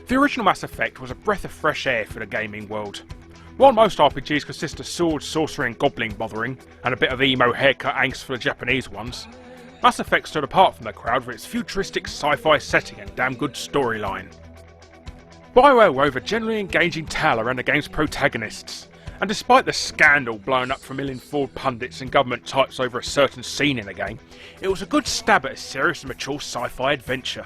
The original Mass Effect was a breath of fresh air for the gaming world. While most RPGs consist of sword, sorcery and goblin bothering, and a bit of emo haircut angst for the Japanese ones, Mass Effect stood apart from the crowd for its futuristic sci-fi setting and damn good storyline. BioWare wove a generally engaging tale around the game's protagonists, and despite the scandal blown up from ill-informed pundits and government types over a certain scene in the game, it was a good stab at a serious and mature sci-fi adventure.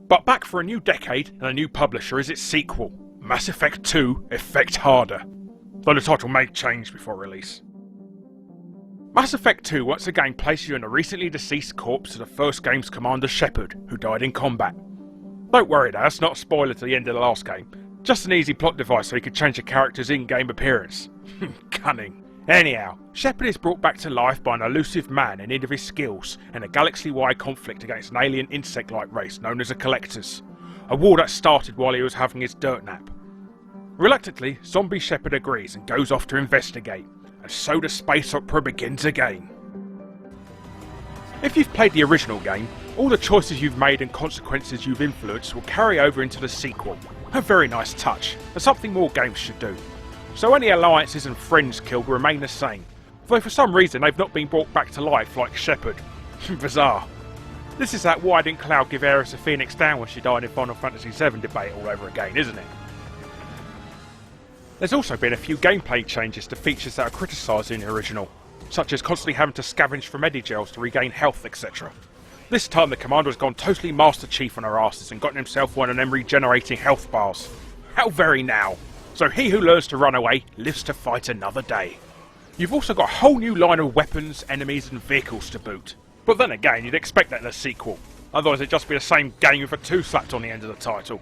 But back for a new decade and a new publisher is its sequel, Mass Effect 2 Effect Harder, though the title may change before release. Mass Effect 2 once again places you in the recently deceased corpse of the first game's Commander Shepard, who died in combat. Don't worry, that's not a spoiler to the end of the last game, just an easy plot device so you could change the character's in-game appearance. Cunning. Anyhow, Shepard is brought back to life by an elusive man in need of his skills in a galaxy-wide conflict against an alien insect-like race known as the Collectors, a war that started while he was having his dirt nap. Reluctantly, zombie Shepard agrees and goes off to investigate, and so the space opera begins again. If you've played the original game, all the choices you've made and consequences you've influenced will carry over into the sequel. A very nice touch, and something more games should do. So any alliances and friends killed will remain the same, though for some reason they've not been brought back to life like Shepard. Bizarre. This is that why didn't Cloud give Aerith a Phoenix down when she died in Final Fantasy VII debate all over again, isn't it? There's also been a few gameplay changes to features that are criticised in the original, such as constantly having to scavenge for Medigels to regain health, etc. This time the commander has gone totally Master Chief on her asses and gotten himself one of them regenerating health bars. How very now! So he who learns to run away lives to fight another day. You've also got a whole new line of weapons, enemies and vehicles to boot. But then again, you'd expect that in a sequel, otherwise it'd just be the same game with a 2 slapped on the end of the title.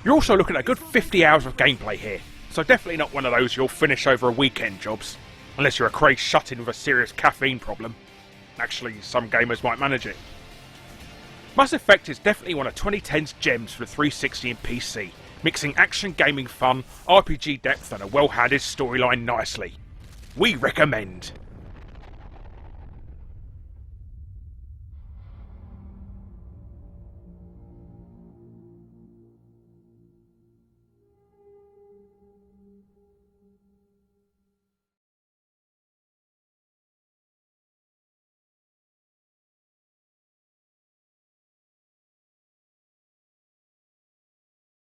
You're also looking at a good 50 hours of gameplay here, so definitely not one of those you'll finish over a weekend jobs, unless you're a crazed shut-in with a serious caffeine problem. Actually, some gamers might manage it. Mass Effect is definitely one of 2010's gems for the 360 and PC, mixing action gaming fun, RPG depth and a well-handled storyline nicely. We recommend.